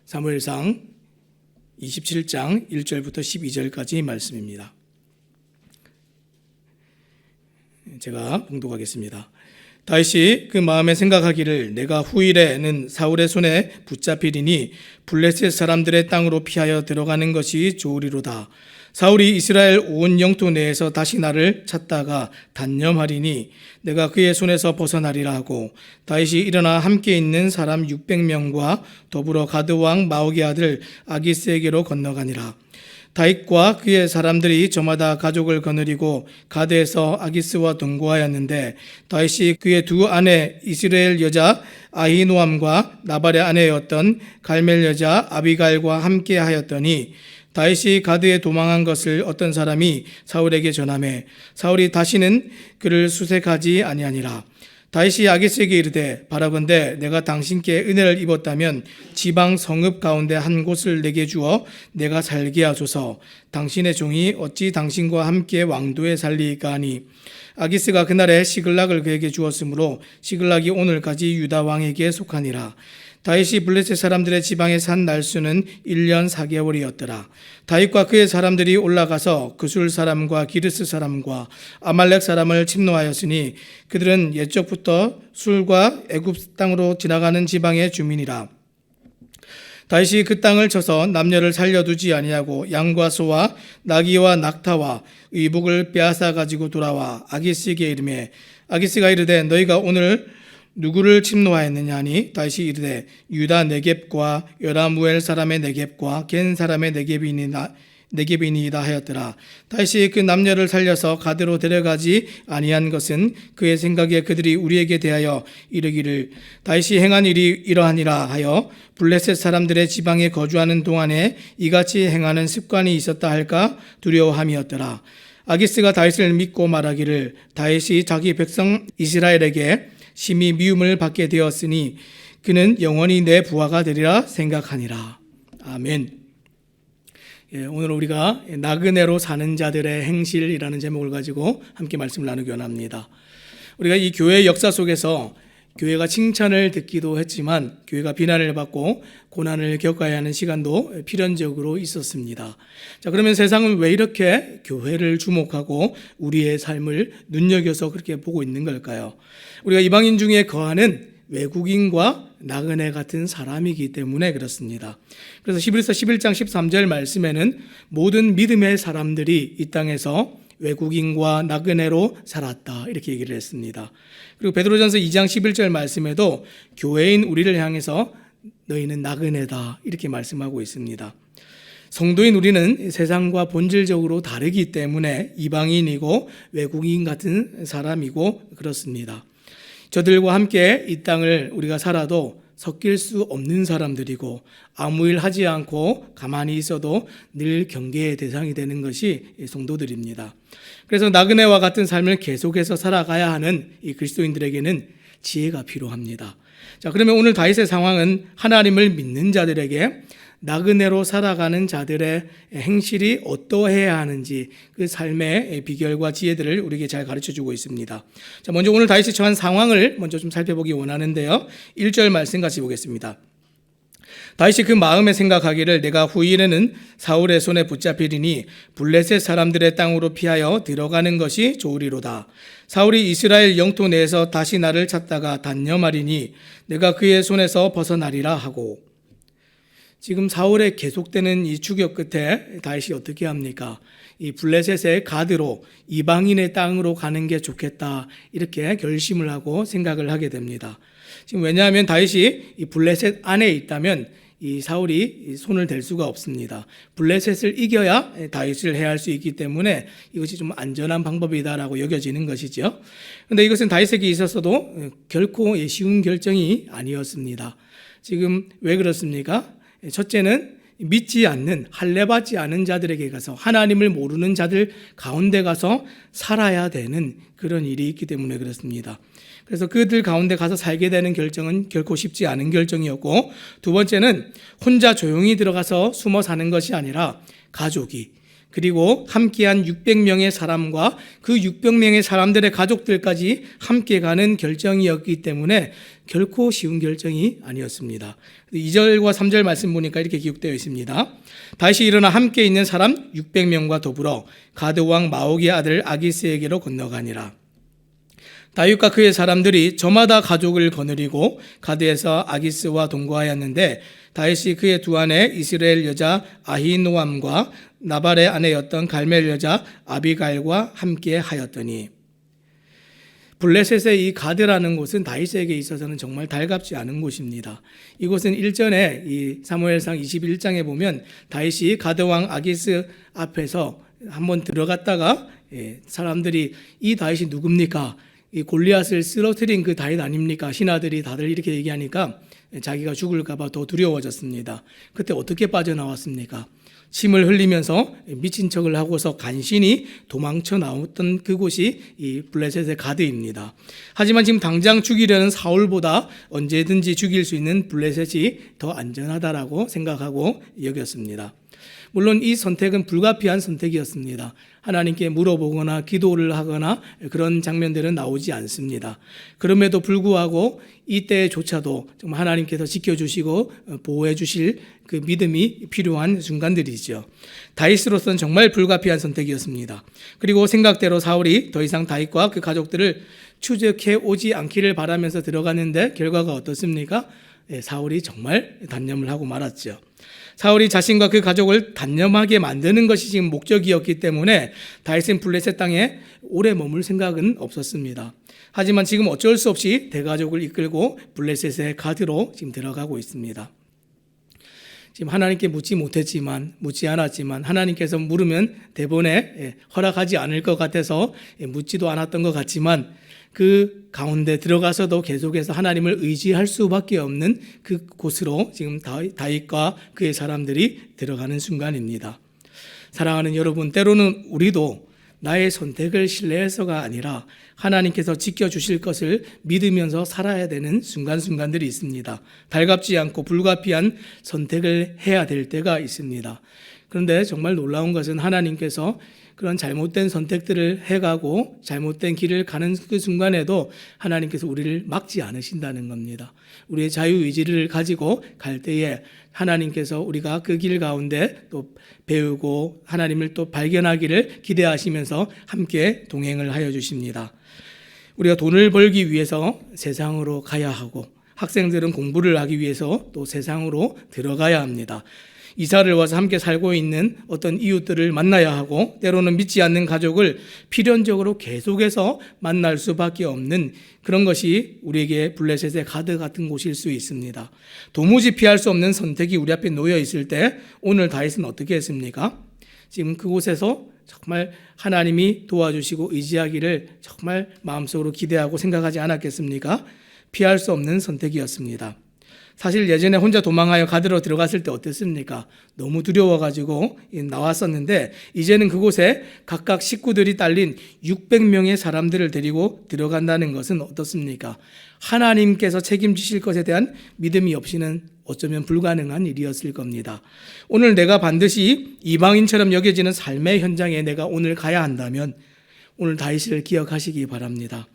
사무엘상 27장 1절부터 12절까지 말씀입니다. 제가 봉독하겠습니다. 다윗이 그 마음에 생각하기를 내가 후일에는 사울의 손에 붙잡히리니 블레셋 사람들의 땅으로 피하여 들어가는 것이 좋으리로다. 사울이 이스라엘 온 영토 내에서 다시 나를 찾다가 단념하리니 내가 그의 손에서 벗어나리라 하고 다윗이 일어나 함께 있는 사람 600명과 더불어 가드 왕 마옥의 아들 아기스에게로 건너가니라. 다윗과 그의 사람들이 저마다 가족을 거느리고 가드에서 아기스와 동거하였는데 다윗이 그의 두 아내 이스라엘 여자 아히노암과 나발의 아내였던 갈멜 여자 아비갈과 함께 하였더니 다윗이 가드에 도망한 것을 어떤 사람이 사울에게 전하매 사울이 다시는 그를 수색하지 아니하니라. 다윗이 아기스에게 이르되 바라건대 내가 당신께 은혜를 입었다면 지방 성읍 가운데 한 곳을 내게 주어 내가 살게 하소서. 당신의 종이 어찌 당신과 함께 왕도에 살리이까 하니 아기스가 그날에 시글락을 그에게 주었으므로 시글락이 오늘까지 유다 왕에게 속하니라. 다윗이 블레셋 사람들의 지방에 산 날수는 1년 4개월이었더라. 다윗과 그의 사람들이 올라가서 그술 사람과 기르스 사람과 아말렉 사람을 침노하였으니 그들은 옛적부터 술과 애굽 땅으로 지나가는 지방의 주민이라. 다윗이 그 땅을 쳐서 남녀를 살려두지 아니하고 양과 소와 나귀와 낙타와 의복을 빼앗아 가지고 돌아와 아기스에게 이르매 아기스가 이르되 너희가 오늘 누구를 침노하였느냐 하니 다윗이 이르되 유다 네겝과 여라무엘 사람의 네겝과 겐 사람의 네겝이니이다 하였더라. 다윗이 그 남녀를 살려서 가드로 데려가지 아니한 것은 그의 생각에 그들이 우리에게 대하여 이르기를 다윗이 행한 일이 이러하니라 하여 블레셋 사람들의 지방에 거주하는 동안에 이같이 행하는 습관이 있었다 할까 두려워함이었더라. 아기스가 다윗을 믿고 말하기를 다윗이 자기 백성 이스라엘에게 심히 미움을 받게 되었으니 그는 영원히 내 부하가 되리라 생각하니라. 아멘. 오늘 우리가 나그네로 사는 자들의 행실이라는 제목을 가지고 함께 말씀을 나누기 원합니다. 우리가 이 교회의 역사 속에서 교회가 칭찬을 듣기도 했지만 교회가 비난을 받고 고난을 겪어야 하는 시간도 필연적으로 있었습니다. 자, 그러면 세상은 왜 이렇게 교회를 주목하고 우리의 삶을 눈여겨서 그렇게 보고 있는 걸까요? 우리가 이방인 중에 거하는 외국인과 나그네 같은 사람이기 때문에 그렇습니다. 그래서 히브리서 11장 13절 말씀에는 모든 믿음의 사람들이 이 땅에서 외국인과 나그네로 살았다 이렇게 얘기를 했습니다. 그리고 베드로전서 2장 11절 말씀에도 교회인 우리를 향해서 너희는 나그네다 이렇게 말씀하고 있습니다. 성도인 우리는 세상과 본질적으로 다르기 때문에 이방인이고 외국인 같은 사람이고 그렇습니다. 저들과 함께 이 땅을 우리가 살아도 섞일 수 없는 사람들이고 아무 일 하지 않고 가만히 있어도 늘 경계의 대상이 되는 것이 성도들입니다. 그래서 나그네와 같은 삶을 계속해서 살아가야 하는 이 그리스도인들에게는 지혜가 필요합니다. 자, 그러면 오늘 다윗의 상황은 하나님을 믿는 자들에게 나그네로 살아가는 자들의 행실이 어떠해야 하는지 그 삶의 비결과 지혜들을 우리에게 잘 가르쳐주고 있습니다. 자, 먼저 오늘 다윗이 처한 상황을 먼저 좀 살펴보기 원하는데요. 1절 말씀 같이 보겠습니다. 다윗이 그 마음에 생각하기를 내가 후일에는 사울의 손에 붙잡히리니 블레셋 사람들의 땅으로 피하여 들어가는 것이 좋으리로다. 사울이 이스라엘 영토 내에서 다시 나를 찾다가 단념하리니 내가 그의 손에서 벗어나리라 하고 지금 사울의 계속되는 이 추격 끝에 다윗이 어떻게 합니까? 이 블레셋의 가드로 이방인의 땅으로 가는 게 좋겠다 이렇게 결심을 하고 생각을 하게 됩니다. 지금 왜냐하면 다윗이 이 블레셋 안에 있다면 이 사울이 손을 댈 수가 없습니다. 블레셋을 이겨야 다윗을 해할 수 있기 때문에 이것이 좀 안전한 방법이다라고 여겨지는 것이죠. 그런데 이것은 다윗에게 있어서도 결코 쉬운 결정이 아니었습니다. 지금 왜 그렇습니까? 첫째는 믿지 않는 할례받지 않은 자들에게 가서 하나님을 모르는 자들 가운데 가서 살아야 되는 그런 일이 있기 때문에 그렇습니다. 그래서 그들 가운데 가서 살게 되는 결정은 결코 쉽지 않은 결정이었고 두 번째는 혼자 조용히 들어가서 숨어 사는 것이 아니라 가족이 그리고 함께한 600명의 사람과 그 600명의 사람들의 가족들까지 함께 가는 결정이었기 때문에 결코 쉬운 결정이 아니었습니다. 2절과 3절 말씀 보니까 이렇게 기록되어 있습니다. 다시 일어나 함께 있는 사람 600명과 더불어 가드 왕 마옥의 아들 아기스에게로 건너가니라. 다윗과 그의 사람들이 저마다 가족을 거느리고 가드에서 아기스와 동거하였는데 다윗이 그의 두 아내 이스라엘 여자 아히노암과 나발의 아내였던 갈멜 여자 아비가일과 함께 하였더니, 블레셋의 이 가드라는 곳은 다윗에게 있어서는 정말 달갑지 않은 곳입니다. 이곳은 일전에 이 사무엘상 21장에 보면 다윗이 가드 왕 아기스 앞에서 한번 들어갔다가 사람들이 이 다윗이 누굽니까? 이 골리앗을 쓰러뜨린 그 다윗 아닙니까? 신하들이 다들 이렇게 얘기하니까 자기가 죽을까 봐 더 두려워졌습니다. 그때 어떻게 빠져나왔습니까? 침을 흘리면서 미친 척을 하고서 간신히 도망쳐 나왔던 그곳이 이 블레셋의 가드입니다. 하지만 지금 당장 죽이려는 사울보다 언제든지 죽일 수 있는 블레셋이 더 안전하다라고 생각하고 여겼습니다. 물론 이 선택은 불가피한 선택이었습니다. 하나님께 물어보거나 기도를 하거나 그런 장면들은 나오지 않습니다. 그럼에도 불구하고 이때조차도 정말 하나님께서 지켜주시고 보호해 주실 그 믿음이 필요한 순간들이죠. 다윗으로서는 정말 불가피한 선택이었습니다. 그리고 생각대로 사울이 더 이상 다윗과 그 가족들을 추적해 오지 않기를 바라면서 들어갔는데 결과가 어떻습니까? 사울이 정말 단념을 하고 말았죠. 사울이 자신과 그 가족을 단념하게 만드는 것이 지금 목적이었기 때문에 다윗은 블레셋 땅에 오래 머물 생각은 없었습니다. 하지만 지금 어쩔 수 없이 대가족을 이끌고 블레셋의 가드로 지금 들어가고 있습니다. 지금 하나님께 묻지 않았지만 하나님께서 물으면 대본에 허락하지 않을 것 같아서 묻지도 않았던 것 같지만 그 가운데 들어가서도 계속해서 하나님을 의지할 수밖에 없는 그 곳으로 지금 다윗과 그의 사람들이 들어가는 순간입니다. 사랑하는 여러분, 때로는 우리도 나의 선택을 신뢰해서가 아니라 하나님께서 지켜주실 것을 믿으면서 살아야 되는 순간순간들이 있습니다. 달갑지 않고 불가피한 선택을 해야 될 때가 있습니다. 그런데 정말 놀라운 것은 하나님께서 그런 잘못된 선택들을 해가고 잘못된 길을 가는 그 순간에도 하나님께서 우리를 막지 않으신다는 겁니다. 우리의 자유의지를 가지고 갈 때에 하나님께서 우리가 그 길 가운데 또 배우고 하나님을 또 발견하기를 기대하시면서 함께 동행을 하여 주십니다. 우리가 돈을 벌기 위해서 세상으로 가야 하고 학생들은 공부를 하기 위해서 또 세상으로 들어가야 합니다. 이사를 와서 함께 살고 있는 어떤 이웃들을 만나야 하고 때로는 믿지 않는 가족을 필연적으로 계속해서 만날 수밖에 없는 그런 것이 우리에게 블레셋의 가드 같은 곳일 수 있습니다. 도무지 피할 수 없는 선택이 우리 앞에 놓여 있을 때 오늘 다윗은 어떻게 했습니까? 지금 그곳에서 정말 하나님이 도와주시고 의지하기를 정말 마음속으로 기대하고 생각하지 않았겠습니까? 피할 수 없는 선택이었습니다. 사실 예전에 혼자 도망하여 가드로 들어갔을 때 어땠습니까? 너무 두려워가지고 나왔었는데 이제는 그곳에 각각 식구들이 딸린 600명의 사람들을 데리고 들어간다는 것은 어떻습니까? 하나님께서 책임지실 것에 대한 믿음이 없이는 어쩌면 불가능한 일이었을 겁니다. 오늘 내가 반드시 이방인처럼 여겨지는 삶의 현장에 내가 오늘 가야 한다면 오늘 다윗을 기억하시기 바랍니다.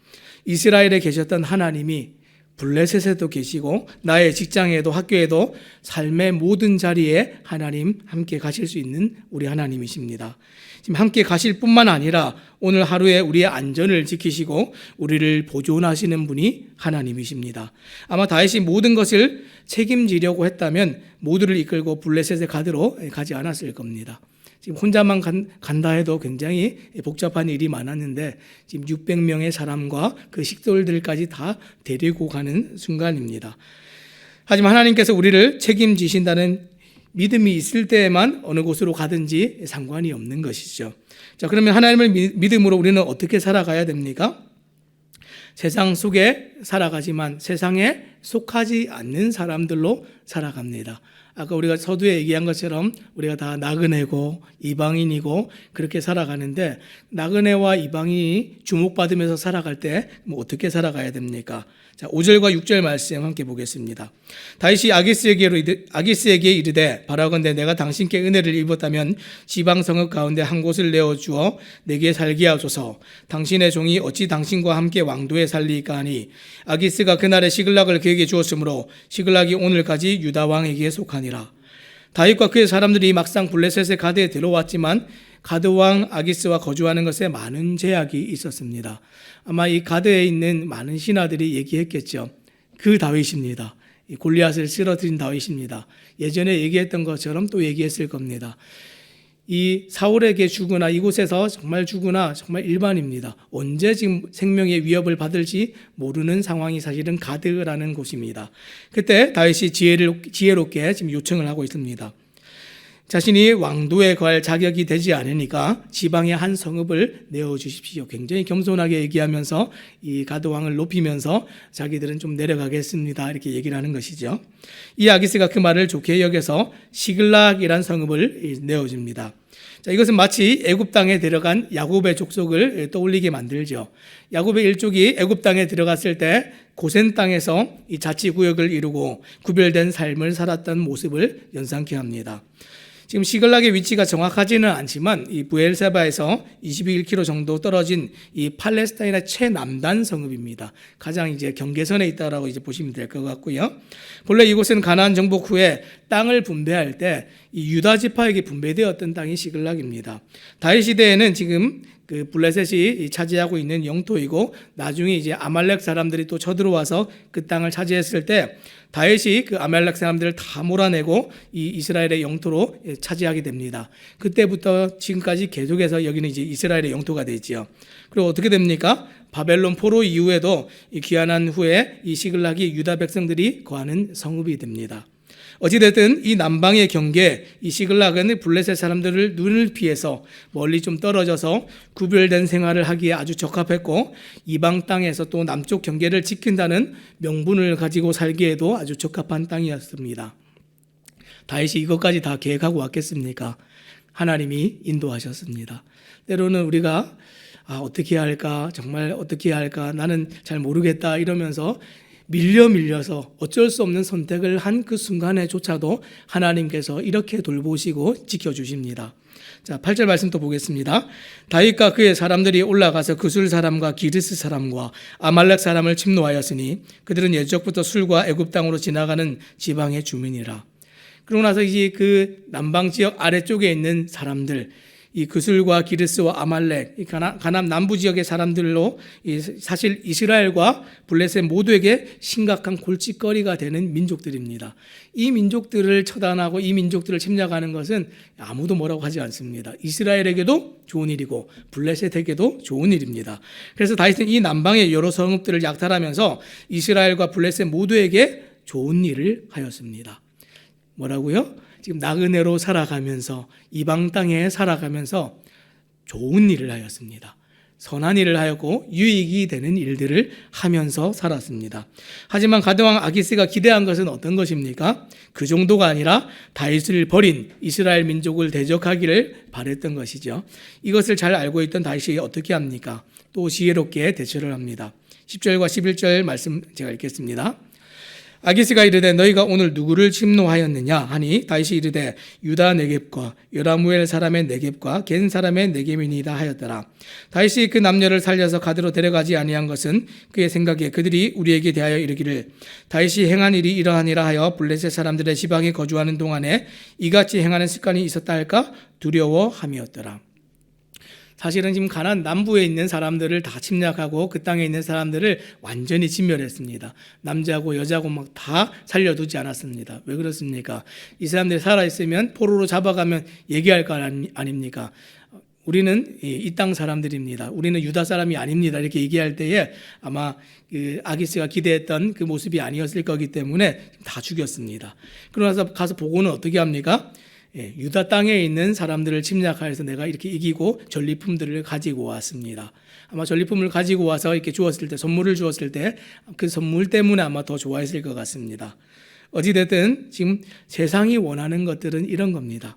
이스라엘에 계셨던 하나님이 블레셋에도 계시고 나의 직장에도 학교에도 삶의 모든 자리에 하나님 함께 가실 수 있는 우리 하나님이십니다. 지금 함께 가실 뿐만 아니라 오늘 하루에 우리의 안전을 지키시고 우리를 보존하시는 분이 하나님이십니다. 아마 다윗이 모든 것을 책임지려고 했다면 모두를 이끌고 블레셋의 가드로 가지 않았을 겁니다. 지금 혼자만 간다 해도 굉장히 복잡한 일이 많았는데 지금 600명의 사람과 그 식솔들까지 다 데리고 가는 순간입니다. 하지만 하나님께서 우리를 책임지신다는 믿음이 있을 때에만 어느 곳으로 가든지 상관이 없는 것이죠. 자, 그러면 하나님을 믿음으로 우리는 어떻게 살아가야 됩니까? 세상 속에 살아가지만 세상에 속하지 않는 사람들로 살아갑니다. 아까 우리가 서두에 얘기한 것처럼 우리가 다 나그네고 이방인이고 그렇게 살아가는데, 나그네와 이방인이 주목받으면서 살아갈 때 어떻게 살아가야 됩니까? 자, 5절과 6절 말씀 함께 보겠습니다. 다윗이 아기스에게 이르되, 바라건대 내가 당신께 은혜를 입었다면 지방 성읍 가운데 한 곳을 내어 주어 내게 살게 하소서. 당신의 종이 어찌 당신과 함께 왕도에 살리까 하니, 아기스가 그날에 시글락을 그에게 주었으므로 시글락이 오늘까지 유다 왕에게 속하니라. 다윗과 그의 사람들이 막상 블레셋의 가드에 들어왔지만 가드 왕 아기스와 거주하는 것에 많은 제약이 있었습니다. 아마 이 가드에 있는 많은 신하들이 얘기했겠죠. 그 다윗입니다. 골리앗을 쓰러뜨린 다윗입니다. 예전에 얘기했던 것처럼 또 얘기했을 겁니다. 이 사울에게 주거나 이곳에서 정말 주거나 정말 일반입니다. 언제 지금 생명의 위협을 받을지 모르는 상황이 사실은 가드라는 곳입니다. 그때 다윗이 지혜롭게 지금 요청을 하고 있습니다. 자신이 왕도에 거할 자격이 되지 않으니까 지방의 한 성읍을 내어주십시오. 굉장히 겸손하게 얘기하면서 이 가드왕을 높이면서 자기들은 좀 내려가겠습니다, 이렇게 얘기를 하는 것이죠. 이 아기스가 그 말을 좋게 여겨서 시글락이란 성읍을 내어줍니다. 자, 이것은 마치 애굽 땅에 들어간 야곱의 족속을 떠올리게 만들죠. 야곱의 일족이 애굽 땅에 들어갔을 때 고센 땅에서 이 자치구역을 이루고 구별된 삶을 살았던 모습을 연상케 합니다. 지금 시글락의 위치가 정확하지는 않지만 이 부엘세바에서 21km 정도 떨어진 이 팔레스타인의 최남단 성읍입니다. 가장 이제 경계선에 있다라고 이제 보시면 될 것 같고요. 본래 이곳은 가나안 정복 후에 땅을 분배할 때 이 유다 지파에게 분배되었던 땅이 시글락입니다. 다윗 시대에는 지금 그 블레셋이 차지하고 있는 영토이고, 나중에 이제 아말렉 사람들이 또 쳐들어와서 그 땅을 차지했을 때 다윗이 그 아말렉 사람들을 다 몰아내고 이 이스라엘의 영토로 차지하게 됩니다. 그때부터 지금까지 계속해서 여기는 이제 이스라엘의 영토가 되지요. 그리고 어떻게 됩니까? 바벨론 포로 이후에도 귀환한 후에 이 시글락이 유다 백성들이 거하는 성읍이 됩니다. 어찌됐든 이 남방의 경계, 이 시글락은 블레셋 사람들을 눈을 피해서 멀리 좀 떨어져서 구별된 생활을 하기에 아주 적합했고, 이방 땅에서 또 남쪽 경계를 지킨다는 명분을 가지고 살기에도 아주 적합한 땅이었습니다. 다윗이 이것까지 다 계획하고 왔겠습니까? 하나님이 인도하셨습니다. 때로는 우리가 어떻게 해야 할까, 정말 어떻게 해야 할까, 나는 잘 모르겠다 이러면서 밀려서 어쩔 수 없는 선택을 한 그 순간에조차도 하나님께서 이렇게 돌보시고 지켜주십니다. 자, 8절 말씀 또 보겠습니다. 다윗과 그의 사람들이 올라가서 그술 사람과 기르스 사람과 아말렉 사람을 침노하였으니 그들은 옛적부터 술과 애굽 땅으로 지나가는 지방의 주민이라. 그러고 나서 이제 그 남방 지역 아래쪽에 있는 사람들, 이 그술과 기르스와 아말렉, 이 가나안 남부 지역의 사람들로 사실 이스라엘과 블레셋 모두에게 심각한 골칫거리가 되는 민족들입니다. 이 민족들을 처단하고 이 민족들을 침략하는 것은 아무도 뭐라고 하지 않습니다. 이스라엘에게도 좋은 일이고 블레셋에게도 좋은 일입니다. 그래서 다윗은 이 남방의 여러 성읍들을 약탈하면서 이스라엘과 블레셋 모두에게 좋은 일을 하였습니다. 뭐라고요? 지금 나그네로 살아가면서 이방 땅에 살아가면서 좋은 일을 하였습니다. 선한 일을 하였고 유익이 되는 일들을 하면서 살았습니다. 하지만 가드왕 아기스가 기대한 것은 어떤 것입니까? 그 정도가 아니라 다윗을 버린 이스라엘 민족을 대적하기를 바랬던 것이죠. 이것을 잘 알고 있던 다윗이 어떻게 합니까? 또 지혜롭게 대처를 합니다. 10절과 11절 말씀 제가 읽겠습니다. 아기스가 이르되 너희가 오늘 누구를 침노하였느냐 하니 다윗이 이르되 유다 네겝과 여라무엘 사람의 네겝과 겐 사람의 네겝이니이다 하였더라. 다윗이 그 남녀를 살려서 가드로 데려가지 아니한 것은 그의 생각에 그들이 우리에게 대하여 이르기를 다윗이 행한 일이 이러하니라 하여 블레셋 사람들의 지방에 거주하는 동안에 이같이 행하는 습관이 있었다 할까 두려워함이었더라. 사실은 지금 가나안 남부에 있는 사람들을 다 침략하고 그 땅에 있는 사람들을 완전히 진멸했습니다. 남자고 여자고 막 다 살려두지 않았습니다. 왜 그렇습니까? 이 사람들이 살아있으면 포로로 잡아가면 얘기할 거 아닙니까? 우리는 이 땅 사람들입니다. 우리는 유다 사람이 아닙니다. 이렇게 얘기할 때에 아마 그 아기스가 기대했던 그 모습이 아니었을 거기 때문에 다 죽였습니다. 그러고 나서 가서 보고는 어떻게 합니까? 유다 땅에 있는 사람들을 침략하여서 내가 이렇게 이기고 전리품들을 가지고 왔습니다. 아마 전리품을 가지고 와서 이렇게 주었을 때, 선물을 주었을 때 그 선물 때문에 아마 더 좋아했을 것 같습니다. 어찌됐든 지금 세상이 원하는 것들은 이런 겁니다.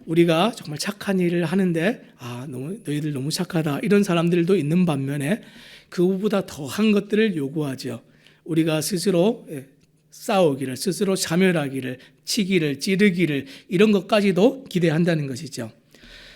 우리가 정말 착한 일을 하는데 너희들 너무 착하다 이런 사람들도 있는 반면에 그보다 더한 것들을 요구하죠. 우리가 스스로 싸우기를, 스스로 자멸하기를, 치기를, 찌르기를 이런 것까지도 기대한다는 것이죠.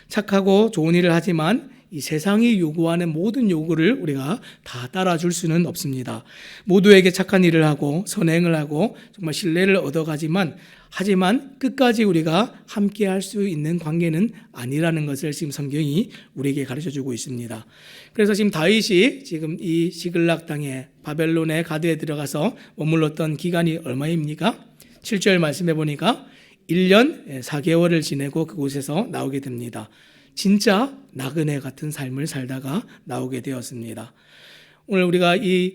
착하고 좋은 일을 하지만 이 세상이 요구하는 모든 요구를 우리가 다 따라줄 수는 없습니다. 모두에게 착한 일을 하고 선행을 하고 정말 신뢰를 얻어가지만 하지만 끝까지 우리가 함께 할 수 있는 관계는 아니라는 것을 지금 성경이 우리에게 가르쳐주고 있습니다. 그래서 지금 다윗이 지금 이 시글락 땅에 바벨론의 가드에 들어가서 머물렀던 기간이 얼마입니까? 7절 말씀해 보니까 1년 4개월을 지내고 그곳에서 나오게 됩니다. 진짜 나그네 같은 삶을 살다가 나오게 되었습니다. 오늘 우리가 이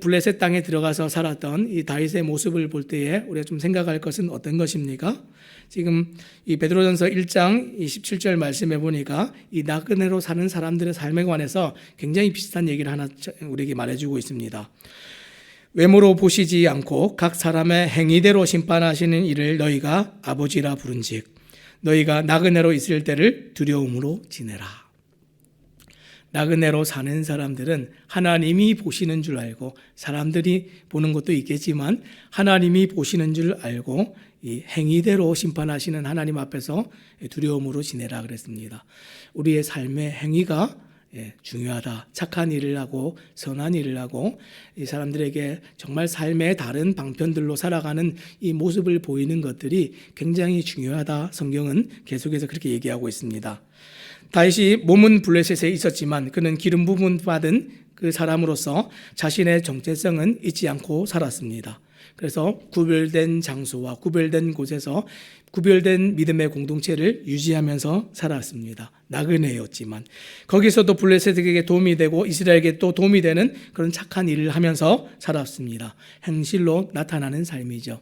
블레셋 땅에 들어가서 살았던 이 다윗의 모습을 볼 때에 우리가 좀 생각할 것은 어떤 것입니까? 지금 이 베드로전서 1장 17절 말씀해 보니까 이 나그네로 사는 사람들의 삶에 관해서 굉장히 비슷한 얘기를 하나 우리에게 말해주고 있습니다. 외모로 보시지 않고 각 사람의 행위대로 심판하시는 이를 너희가 아버지라 부른즉 너희가 나그네로 있을 때를 두려움으로 지내라. 나그네로 사는 사람들은 하나님이 보시는 줄 알고 사람들이 보는 것도 있겠지만 하나님이 보시는 줄 알고 이 행위대로 심판하시는 하나님 앞에서 두려움으로 지내라 그랬습니다. 우리의 삶의 행위가 중요하다. 착한 일을 하고 선한 일을 하고 이 사람들에게 정말 삶의 다른 방편들로 살아가는 이 모습을 보이는 것들이 굉장히 중요하다. 성경은 계속해서 그렇게 얘기하고 있습니다. 다윗이 몸은 블레셋에 있었지만 그는 기름 부음 받은 그 사람으로서 자신의 정체성은 잊지 않고 살았습니다. 그래서 구별된 장소와 구별된 곳에서 구별된 믿음의 공동체를 유지하면서 살았습니다. 나그네였지만 거기서도 블레셋에게 도움이 되고 이스라엘에게 또 도움이 되는 그런 착한 일을 하면서 살았습니다. 행실로 나타나는 삶이죠.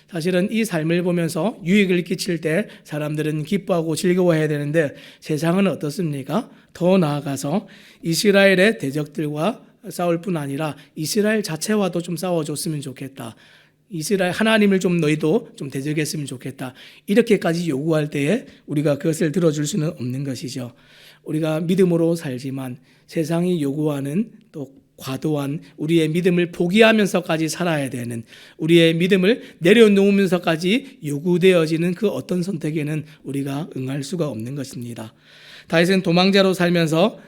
사실은 이 삶을 보면서 유익을 끼칠 때 사람들은 기뻐하고 즐거워해야 되는데 세상은 어떻습니까? 더 나아가서 이스라엘의 대적들과 싸울 뿐 아니라 이스라엘 자체와도 좀 싸워줬으면 좋겠다. 이스라엘 하나님을 좀 너희도 좀 대적했으면 좋겠다. 이렇게까지 요구할 때에 우리가 그것을 들어줄 수는 없는 것이죠. 우리가 믿음으로 살지만 세상이 요구하는 또 과도한 우리의 믿음을 포기하면서까지 살아야 되는 우리의 믿음을 내려놓으면서까지 요구되어지는 그 어떤 선택에는 우리가 응할 수가 없는 것입니다. 다윗은 도망자로 살면서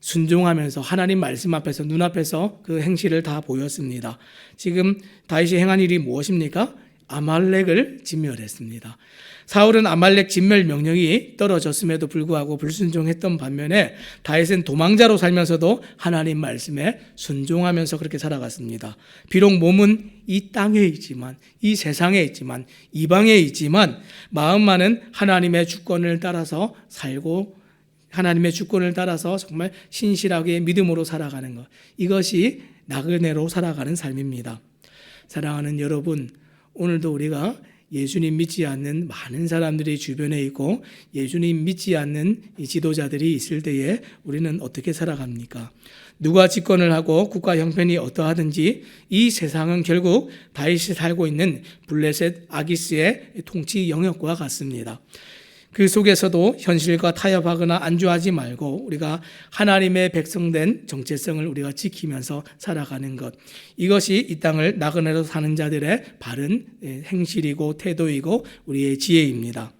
순종하면서 하나님 말씀 앞에서 눈앞에서 그 행실을 다 보였습니다. 지금 다윗이 행한 일이 무엇입니까? 아말렉을 진멸했습니다. 사울은 아말렉 진멸 명령이 떨어졌음에도 불구하고 불순종했던 반면에 다윗은 도망자로 살면서도 하나님 말씀에 순종하면서 그렇게 살아갔습니다. 비록 몸은 이 땅에 있지만 이 세상에 있지만 이방에 있지만 마음만은 하나님의 주권을 따라서 살고 하나님의 주권을 따라서 정말 신실하게 믿음으로 살아가는 것, 이것이 나그네로 살아가는 삶입니다. 사랑하는 여러분, 오늘도 우리가 예수님 믿지 않는 많은 사람들이 주변에 있고 예수님 믿지 않는 이 지도자들이 있을 때에 우리는 어떻게 살아갑니까? 누가 집권을 하고 국가 형편이 어떠하든지 이 세상은 결국 다윗이 살고 있는 블레셋 아기스의 통치 영역과 같습니다. 그 속에서도 현실과 타협하거나 안주하지 말고 우리가 하나님의 백성된 정체성을 우리가 지키면서 살아가는 것, 이것이 이 땅을 나그네로 사는 자들의 바른 행실이고 태도이고 우리의 지혜입니다.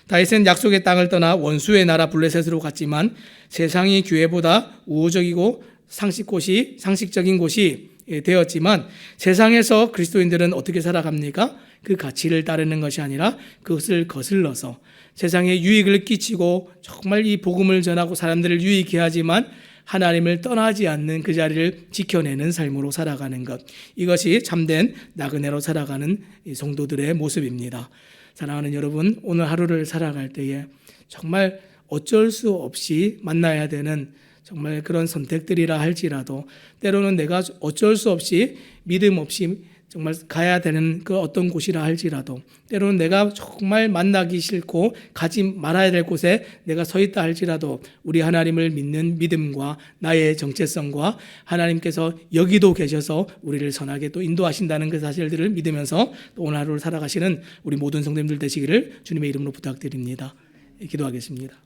다윗은 약속의 땅을 떠나 원수의 나라 블레셋으로 갔지만 세상이 교회보다 우호적이고 상식적인 곳이 되었지만 세상에서 그리스도인들은 어떻게 살아갑니까? 그 가치를 따르는 것이 아니라 그것을 거슬러서 세상에 유익을 끼치고 정말 이 복음을 전하고 사람들을 유익해 하지만 하나님을 떠나지 않는 그 자리를 지켜내는 삶으로 살아가는 것, 이것이 참된 나그네로 살아가는 성도들의 모습입니다. 사랑하는 여러분, 오늘 하루를 살아갈 때에 정말 어쩔 수 없이 만나야 되는 정말 그런 선택들이라 할지라도 때로는 내가 어쩔 수 없이 믿음 없이 정말 가야 되는 그 어떤 곳이라 할지라도, 때로는 내가 정말 만나기 싫고 가지 말아야 될 곳에 내가 서 있다 할지라도 우리 하나님을 믿는 믿음과 나의 정체성과 하나님께서 여기도 계셔서 우리를 선하게 또 인도하신다는 그 사실들을 믿으면서 또 오늘 하루를 살아가시는 우리 모든 성도님들 되시기를 주님의 이름으로 부탁드립니다. 기도하겠습니다.